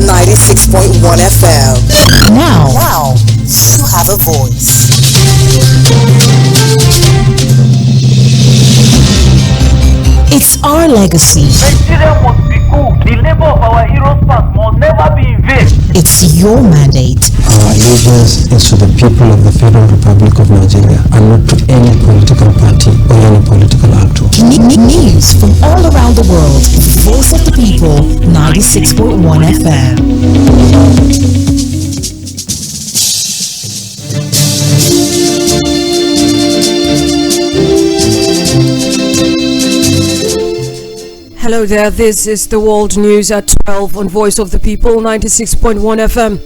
96.1 FM. Now, you have a voice. It's our legacy. Nigeria must be good. The labor of our heroes past must never be in vain. It's your mandate. Our allegiance is to the people of the Federal Republic of Nigeria and not to any political party or any political actor. News from all around the world. Voice of the People, 96.1 FM. Hello there, this is the World News at 12 on Voice of the People, 96.1 FM.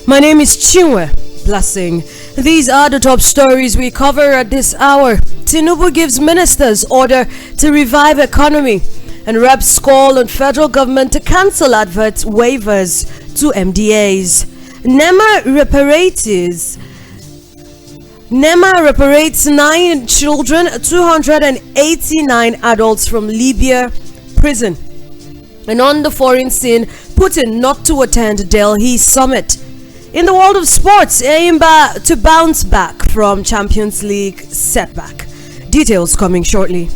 My name is Chinwe Blessing. These are the top stories we cover at this hour. Tinubu gives ministers order to revive economy, and reps call on federal government to cancel advert waivers to MDAs. NEMA reparates 9 children, 289 adults from Libya prison. And on the foreign scene, Putin not to attend Delhi summit. In the world of sports, Enyimba to bounce back from Champions League setback. Details coming shortly.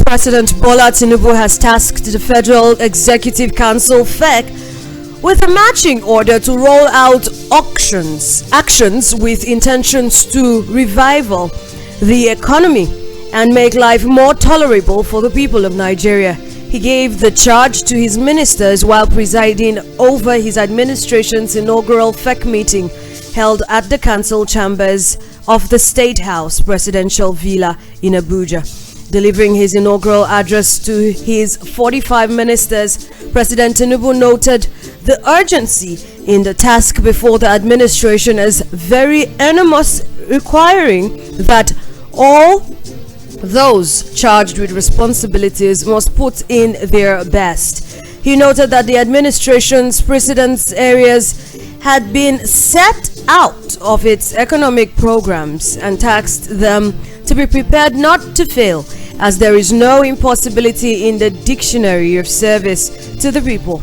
President Bola Tinubu has tasked the Federal Executive Council (FEC) with a matching order to roll out actions with intentions to revival the economy and make life more tolerable for the people of Nigeria. He gave the charge to his ministers while presiding over his administration's inaugural FEC meeting held at the council chambers of the State House Presidential Villa in Abuja. Delivering his inaugural address to his 45 ministers, President Tinubu noted the urgency in the task before the administration as very enormous, requiring that all those charged with responsibilities must put in their best. He noted that the administration's precedence areas had been set out of its economic programs and tasked them to be prepared not to fail, as there is no impossibility in the dictionary of service to the people,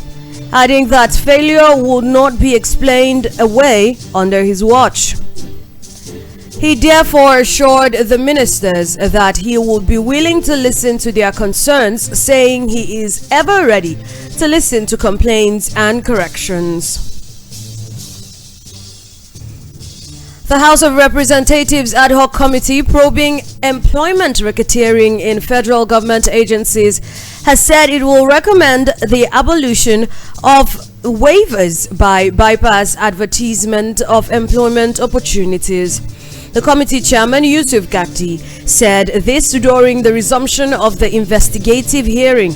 adding that failure would not be explained away under his watch. He therefore assured the ministers that he would be willing to listen to their concerns, saying he is ever ready to listen to complaints and corrections. The House of Representatives Ad Hoc Committee probing employment racketeering in federal government agencies has said it will recommend the abolition of waivers by bypass advertisement of employment opportunities. The committee chairman, Yusuf Gakdi, said this during the resumption of the investigative hearing.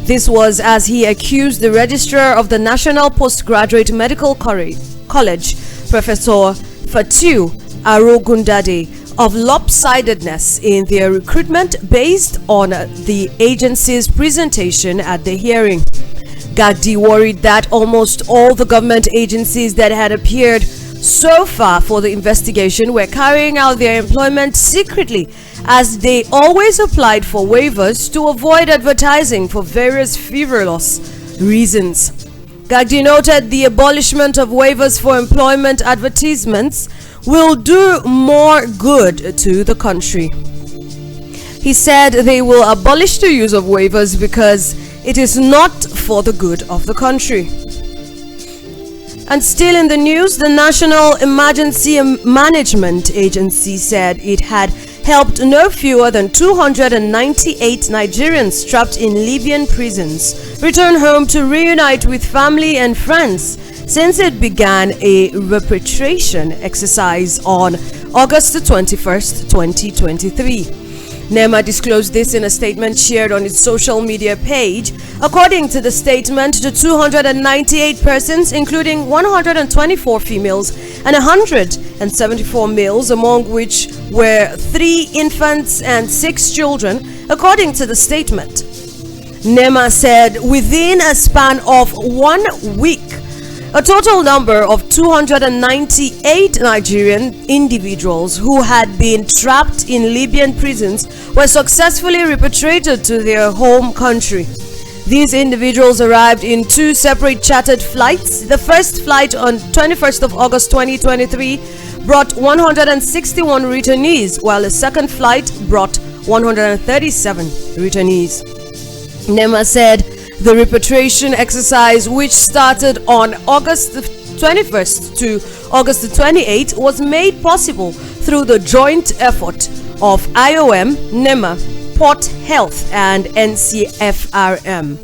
This was as he accused the registrar of the National Postgraduate Medical College, Professor Fatu Arogundade, of lopsidedness in their recruitment based on the agency's presentation at the hearing. Gagdi worried that almost all the government agencies that had appeared so far for the investigation were carrying out their employment secretly, as they always applied for waivers to avoid advertising for various frivolous reasons. Gagdi noted the abolishment of waivers for employment advertisements will do more good to the country. He said they will abolish the use of waivers because it is not for the good of the country. And still in the news, the National Emergency Management Agency said it had helped no fewer than 298 Nigerians trapped in Libyan prisons return home to reunite with family and friends since it began a repatriation exercise on August 21st, 2023. NEMA disclosed this in a statement shared on its social media page. According to the statement, the 298 persons, including 124 females and 174 males, among which were 3 infants and 6 children, according to the statement. NEMA said within a span of 1 week, a total number of 298 Nigerian individuals who had been trapped in Libyan prisons were successfully repatriated to their home country. These individuals arrived in 2 separate chartered flights. The first flight on 21st of August 2023 brought 161 returnees, while the second flight brought 137 returnees. NEMA said the repatriation exercise, which started on August 21st to August 28th, was made possible through the joint effort of IOM, NEMA, Port Health and NCFRM.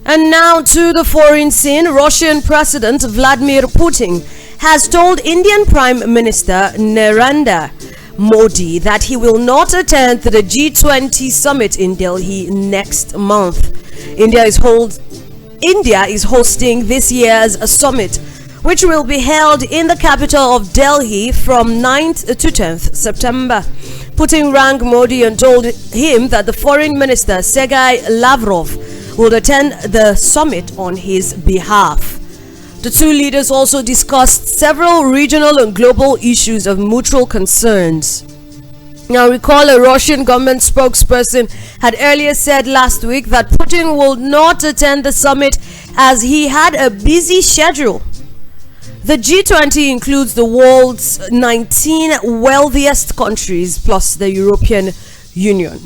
And now to the foreign scene. Russian President Vladimir Putin has told Indian Prime Minister Narendra Modi that he will not attend the G20 summit in Delhi next month. India is hosting this year's summit, which will be held in the capital of Delhi from 9th to 10th September. Putin rang Modi and told him that the foreign minister Sergei Lavrov would attend the summit on his behalf. The two leaders also discussed several regional and global issues of mutual concerns. Now, recall a Russian government spokesperson had earlier said last week that Putin will not attend the summit as he had a busy schedule. The G20 includes the world's 19 wealthiest countries plus the European Union.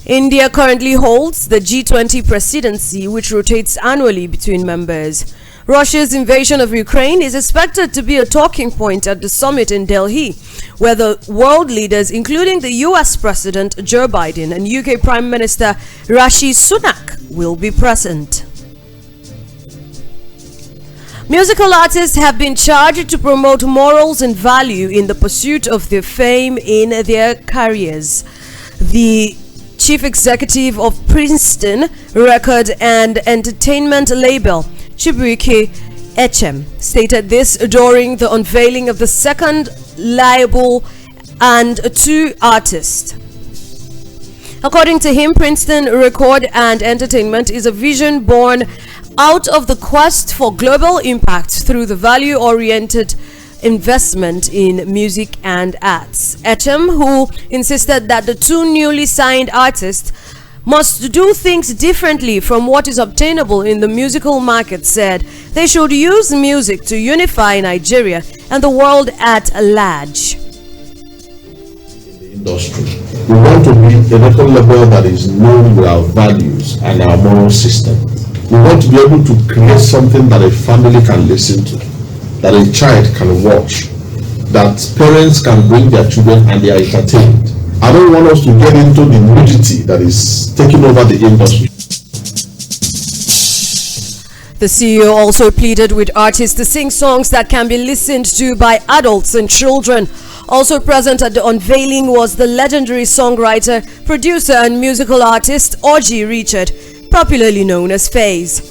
India currently holds the G20 presidency, which rotates annually between members. Russia's invasion of Ukraine is expected to be a talking point at the summit in Delhi, where the world leaders, including the US President Joe Biden and UK Prime Minister Rishi Sunak, will be present. Musical artists have been charged to promote morals and value in the pursuit of their fame in their careers. The chief executive of Princeton Record and Entertainment label, Chibuike Echem, stated this during the unveiling of the second label and 2 artists. According to him, Princeton Record and Entertainment is a vision born out of the quest for global impact through the value-oriented investment in music and arts. Echem, who insisted that the 2 newly signed artists must do things differently from what is obtainable in the musical market, said they should use music to unify Nigeria and the world at large. Industry. We want to be a record label that is known with our values and our moral system. We want to be able to create something that a family can listen to, that a child can watch, that parents can bring their children and they are entertained. I don't want us to get into the nudity that is taking over the industry. The CEO also pleaded with artists to sing songs that can be listened to by adults and children. Also present at the unveiling was the legendary songwriter, producer and musical artist Oji Richard, popularly known as Faze.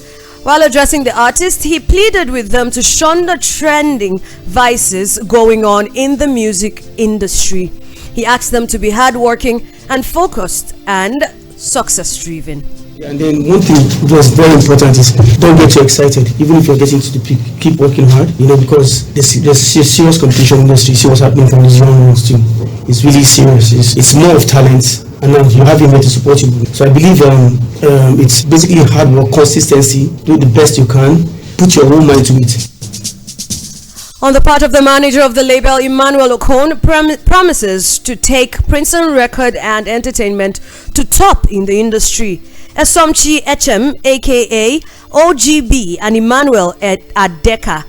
While addressing the artists, he pleaded with them to shun the trending vices going on in the music industry. He asked them to be hardworking and focused and success-driven. And then one thing that was very important is don't get too excited. Even if you're getting to the peak, keep working hard, because there's serious competition in the industry. See what's happening from these young ones too. It's really serious. It's more of talent, and now you have him here to support you. So I believe it's basically hard work, consistency, do the best you can, put your whole mind to it. On the part of the manager of the label, Emmanuel Okon, promises to take Princeton Record and Entertainment to top in the industry. Esomchi Echem, aka OGB, and Emmanuel Adeka,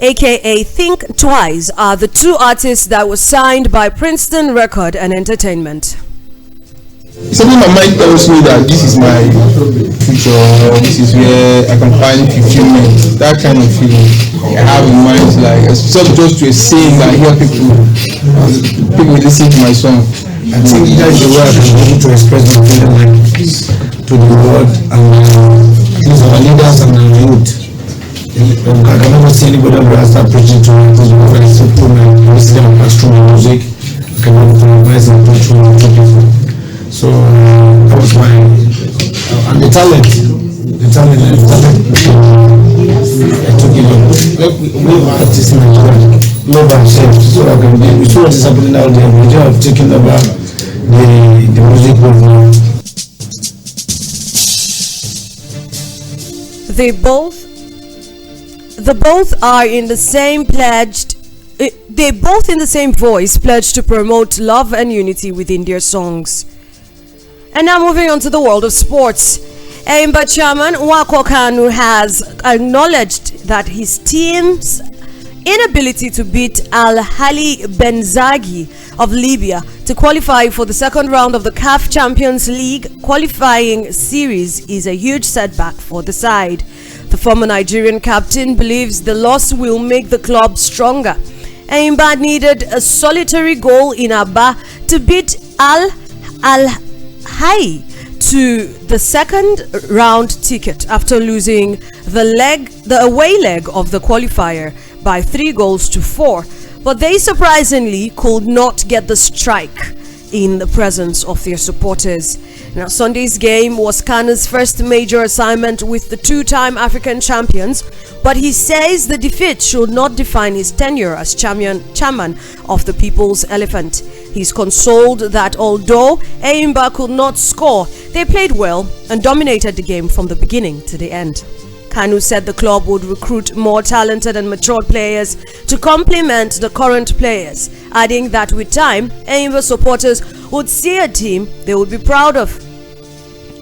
aka Think Twice, are the 2 artists that were signed by Princeton Record and Entertainment. Something my mind tells me that this is my future, this is where I can find fulfillment, that kind of feeling I have in mind, like it's not just to a saying that I hear people listen to my song. I think that is the way I can be able to express my feeling to the world and these are leaders and our youth. I can never see anybody who has that preaching to me because when I put my wisdom and pass through my music, I can never advise and preach to people. So that was my and the talent. I took it on. We artists in Nigeria love ourselves, so I can be. We see what is happening out there. We have taken over the music world. They both are in the same pledged. They both in the same voice pledged to promote love and unity within their songs. And now moving on to the world of sports. Enyimba chairman Nwankwo Kanu has acknowledged that his team's inability to beat Al Ahly Benzagi of Libya to qualify for the second round of the CAF Champions League qualifying series is a huge setback for the side. The former Nigerian captain believes the loss will make the club stronger. Enyimba needed a solitary goal in Aba to beat Al Ahly to the second round ticket after losing the away leg of the qualifier by 3-4, but they surprisingly could not get the strike in the presence of their supporters. Now, Sunday's game was Kanu's first major assignment with the two-time African champions, but he says the defeat should not define his tenure as chairman of the People's Elephant. He's consoled that although Enyimba could not score, they played well and dominated the game from the beginning to the end. Kanu said the club would recruit more talented and mature players to complement the current players, adding that with time, Enyimba supporters would see a team they would be proud of.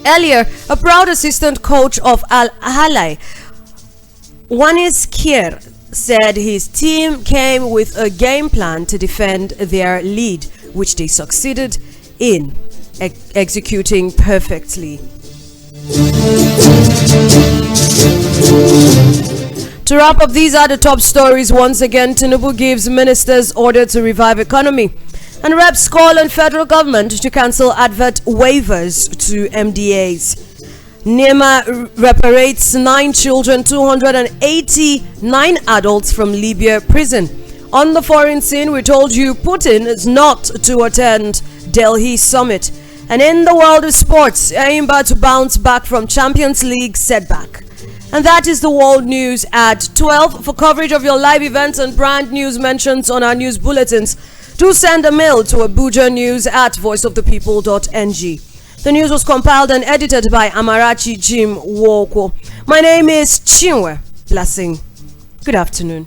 Earlier, a proud assistant coach of Al Ahly, Wanis Kier, said his team came with a game plan to defend their lead, which they succeeded in executing perfectly. To wrap up, these are the top stories. Once again, Tinubu gives ministers order to revive economy, and reps call on federal government to cancel advert waivers to MDAs. NEMA reparates 9 children, 289 adults from Libya prison. On the foreign scene, we told you Putin is not to attend Delhi summit. And in the world of sports, Enyimba to bounce back from Champions League setback. And that is the world news at 12. For coverage of your live events and brand news mentions on our news bulletins, do send a mail to abujanews@voiceofthepeople.ng. The news was compiled and edited by Amarachi Jim Woko. My name is Chinwe Blessing. Good afternoon.